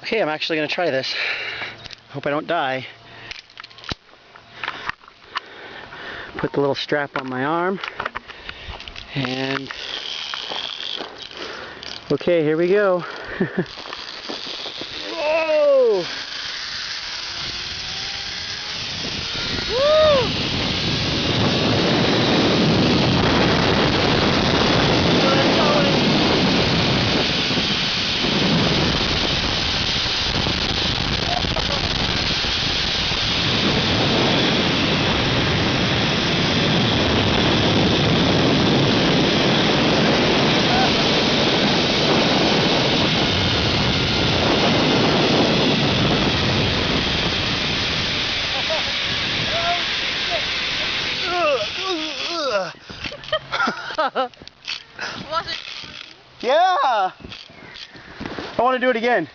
Okay, I'm actually going to try this. Hope I don't die. Put the little strap on my arm. And... okay, here we go. Whoa! Woo! Was it? Yeah! I want to do it again.